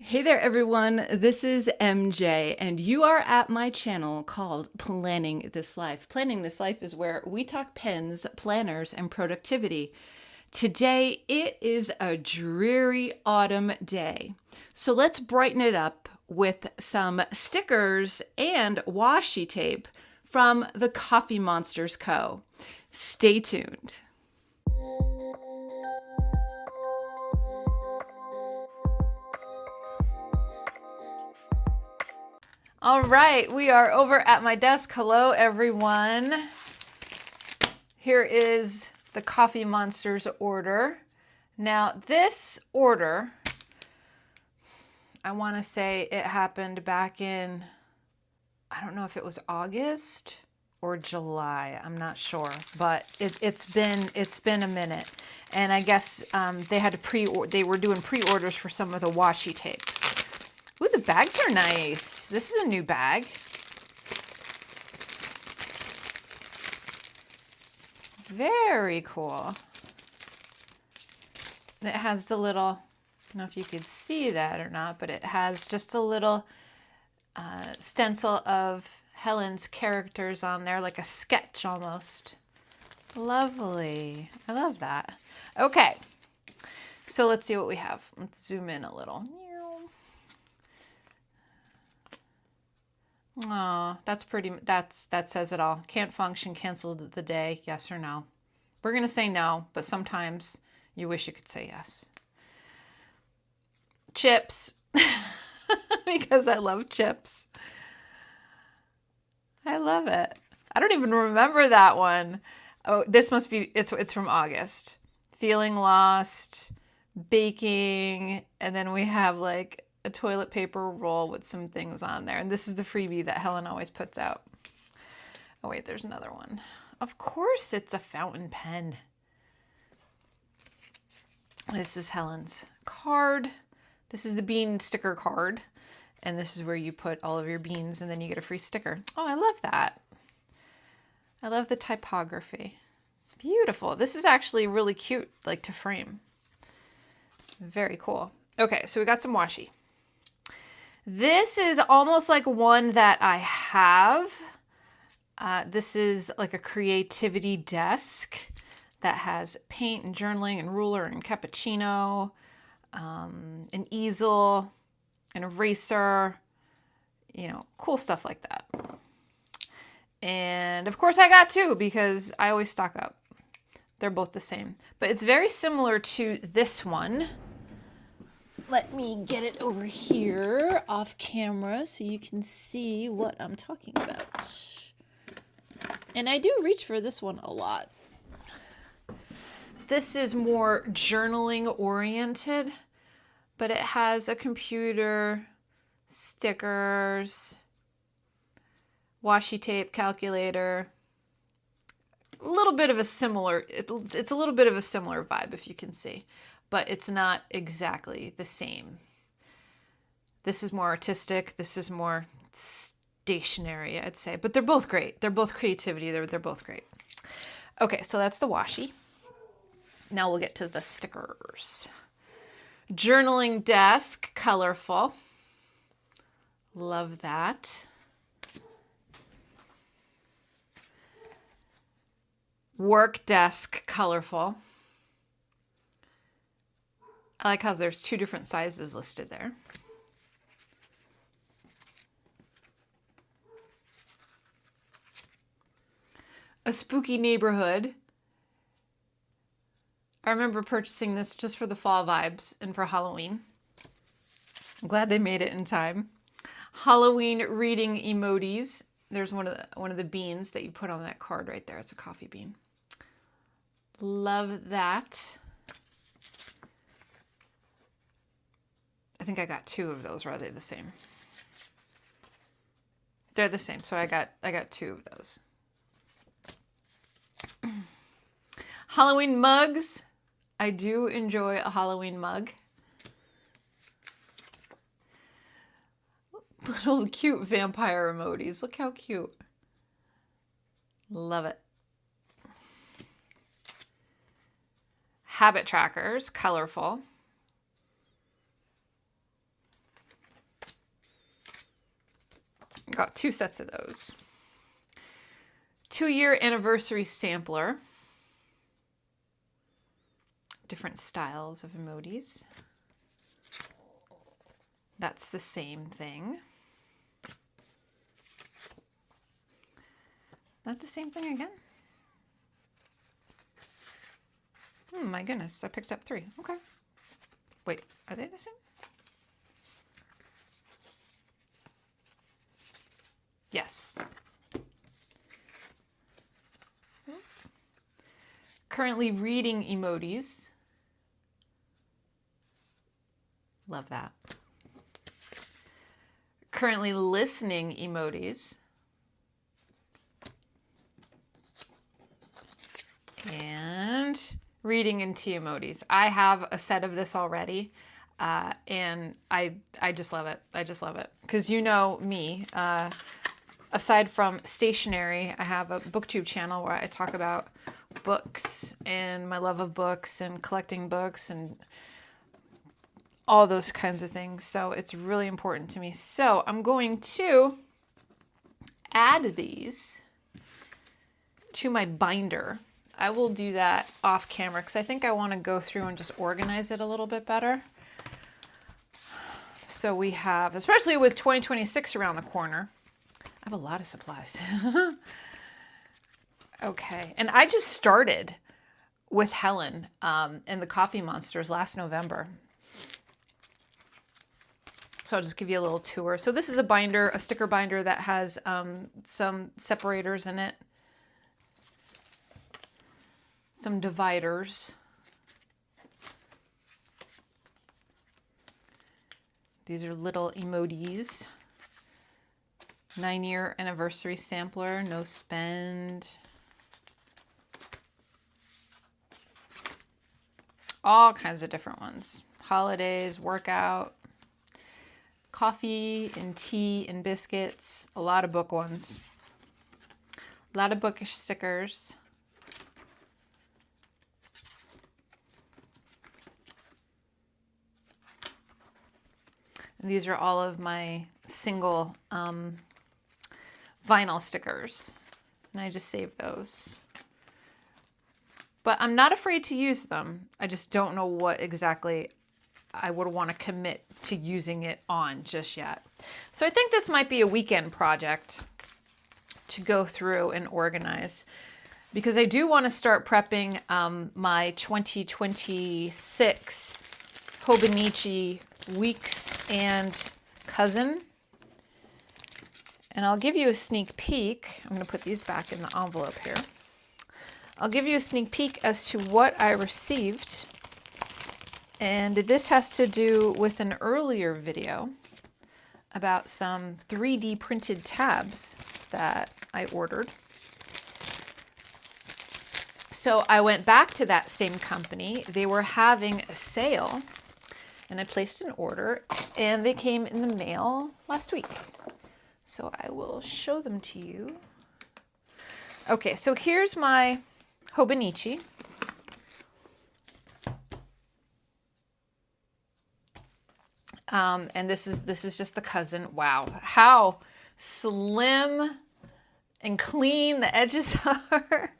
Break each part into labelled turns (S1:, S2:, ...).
S1: Hey there everyone, this is MJ and you are at my channel called Planning This Life. Planning This Life is where we talk pens, planners, and productivity. Today it is a dreary autumn day, so let's brighten it up with some stickers and washi tape from the Coffee Monsters Co. Stay tuned. All right, we are over at my desk. Hello, everyone. Here is the Coffee Monsters order. Now, this order, I want to say it happened back in, I don't know if it was August or July. I'm not sure, but it's been a minute. And I guess they were doing pre-orders for some of the washi tape. Ooh, the bags are nice. This is a new bag. Very cool. It has the little, I don't know if you could see that or not, but it has just a little stencil of Helen's characters on there, like a sketch almost. Lovely. I love that. Okay, so let's see what we have. Let's zoom in a little. Oh, that's pretty, that says it all. Can't function, canceled the day, yes or no. We're going to say no, but sometimes you wish you could say yes. Chips, because I love chips. I love it. I don't even remember that one. Oh, this must be, it's from August. Feeling lost, baking, and then we have like a toilet paper roll with some things on there. And this is the freebie that Helen always puts out. Oh wait, there's another one. Of course it's a fountain pen. This is Helen's card. This is the bean sticker card. And this is where you put all of your beans and then you get a free sticker. Oh, I love that. I love the typography. Beautiful. This is actually really cute, like to frame. Very cool. Okay, so we got some washi. This is almost like one that I have. This is like a creativity desk that has paint and journaling and ruler and cappuccino, an easel, an eraser, you know, cool stuff like that. And of course I got two because I always stock up. They're both the same, but it's very similar to this one. Let me get it over here off camera so you can see what I'm talking about. And I do reach for this one a lot. This is more journaling oriented, but it has a computer, stickers, washi tape, calculator. A little bit of a similar, it's a little bit of a similar vibe if you can see. But it's not exactly the same. This is more artistic. This is more stationery, I'd say. But they're both great. They're both creativity. They're both great. Okay, so that's the washi. Now we'll get to the stickers. Journaling desk, colorful. Love that. Work desk, colorful. I like how there's two different sizes listed there. A spooky neighborhood. I remember purchasing this just for the fall vibes and for Halloween. I'm glad they made it in time. Halloween reading emojis. There's one of the beans that you put on that card right there. It's a coffee bean. Love that. I think I got two of those. Or are they the same? They're the same. So I got two of those. Halloween mugs. I do enjoy a Halloween mug. Little cute vampire emojis. Look how cute. Love it. Habit trackers, colorful. Got 2 sets of those. 2-year anniversary sampler. Different styles of emojis. That's the same thing. Not the same thing again? Oh my goodness, I picked up 3. Okay. Wait, are they the same? Yes. Currently reading emojis. Love that. Currently listening emojis. And reading into emojis. I have a set of this already, and I just love it. I just love it. Because you know me, aside from Stationery, I have a BookTube channel where I talk about books and my love of books and collecting books and all those kinds of things. So it's really important to me. So I'm going to add these to my binder. I will do that off camera because I think I want to go through and just organize it a little bit better. So we have, especially with 2026 around the corner, I have a lot of supplies. Okay, and I just started with Helen and the Coffee Monsters last November. So I'll just give you a little tour. So this is a binder, a sticker binder that has some separators in it. Some dividers. These are little emojis. 9-year anniversary sampler, no spend. All kinds of different ones. Holidays, workout, coffee and tea and biscuits. A lot of book ones. A lot of bookish stickers. And these are all of my single vinyl stickers. And I just saved those. But I'm not afraid to use them. I just don't know what exactly I would want to commit to using it on just yet. So I think this might be a weekend project to go through and organize, because I do want to start prepping my 2026 Hobonichi weeks and cousin. And I'll give you a sneak peek. I'm going to put these back in the envelope here. I'll give you a sneak peek as to what I received. And this has to do with an earlier video about some 3D printed tabs that I ordered. So I went back to that same company. They were having a sale, and I placed an order, and they came in the mail last week. So I will show them to you. Okay, so here's my Hobonichi. And this is just the cousin. Wow, how slim and clean the edges are.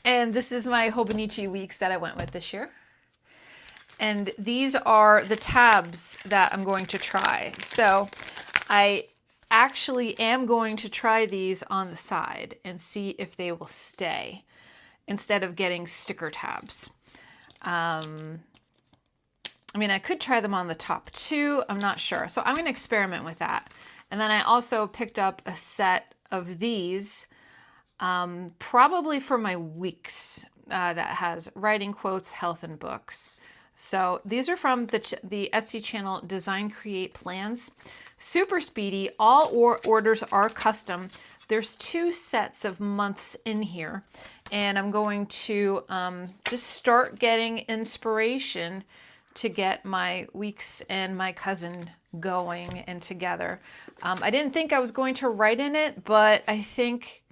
S1: And this is my Hobonichi weeks that I went with this year. And these are the tabs that I'm going to try. So I actually am going to try these on the side and see if they will stay instead of getting sticker tabs. I mean, I could try them on the top too. I'm not sure. So I'm going to experiment with that. And then I also picked up a set of these, probably for my weeks, that has writing quotes, health, and books. So these are from the Etsy channel DesignCreatePlans. Super speedy. All orders are custom. There's 2 sets of months in here. And I'm going to just start getting inspiration to get my weeks and my cousin going and together. I didn't think I was going to write in it, but I think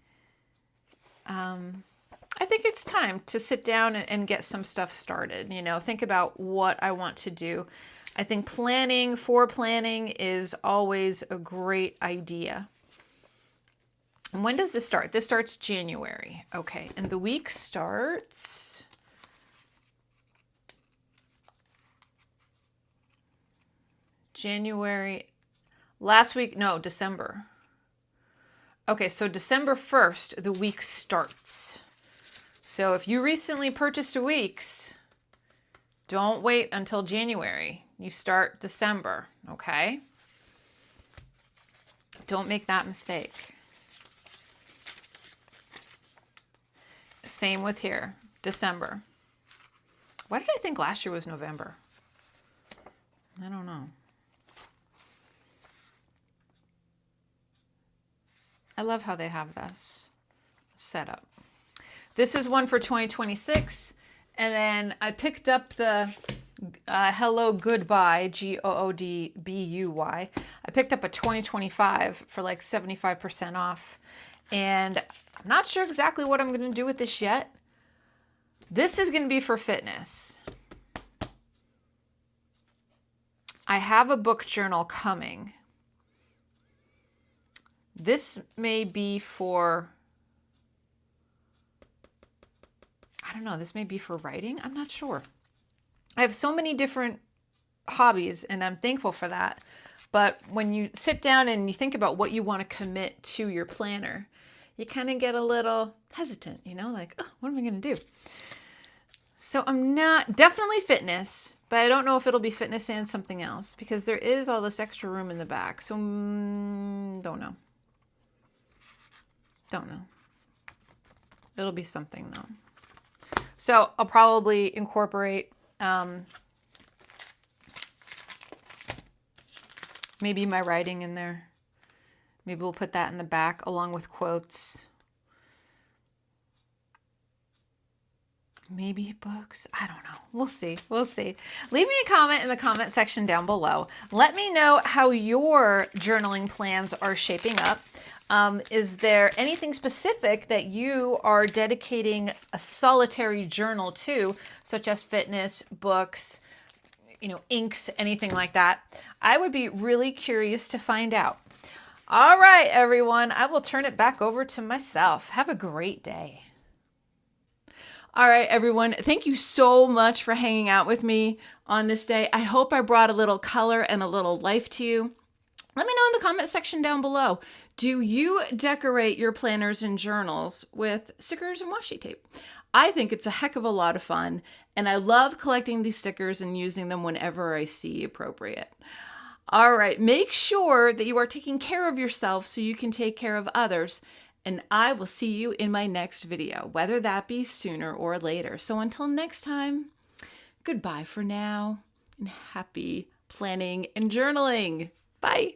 S1: it's time to sit down and get some stuff started. You know, think about what I want to do I think planning is always a great idea. And when does this start? This starts January. Okay, and the week starts January, last week, no, December. Okay, so December 1st, the week starts. So if you recently purchased a week's, don't wait until January. You start December, okay? Don't make that mistake. Same with here, December. Why did I think last year was November? I don't know. I love how they have this set up. This is one for 2026. And then I picked up the Hello Goodbye, Goodbuy. I picked up a 2025 for like 75% off. And I'm not sure exactly what I'm going to do with this yet. This is going to be for fitness. I have a book journal coming. This may be for, I don't know, this may be for writing. I'm not sure. I have so many different hobbies and I'm thankful for that. But when you sit down and you think about what you want to commit to your planner, you kind of get a little hesitant, you know, like, oh, what am I going to do? So I'm not, definitely fitness, but I don't know if it'll be fitness and something else because there is all this extra room in the back. So don't know. Don't know. It'll be something though. So I'll probably incorporate maybe my writing in there. Maybe we'll put that in the back along with quotes. Maybe books. I don't know. We'll see. We'll see. Leave me a comment in the comment section down below. Let me know how your journaling plans are shaping up. Is there anything specific that you are dedicating a solitary journal to, such as fitness, books, you know, inks, anything like that? I would be really curious to find out. All right, everyone, I will turn it back over to myself. Have a great day. All right, everyone, thank you so much for hanging out with me on this day. I hope I brought a little color and a little life to you. Let me know in the comment section down below. Do you decorate your planners and journals with stickers and washi tape? I think it's a heck of a lot of fun, and I love collecting these stickers and using them whenever I see appropriate. All right, make sure that you are taking care of yourself so you can take care of others, and I will see you in my next video, whether that be sooner or later. So until next time, goodbye for now, and happy planning and journaling. Bye.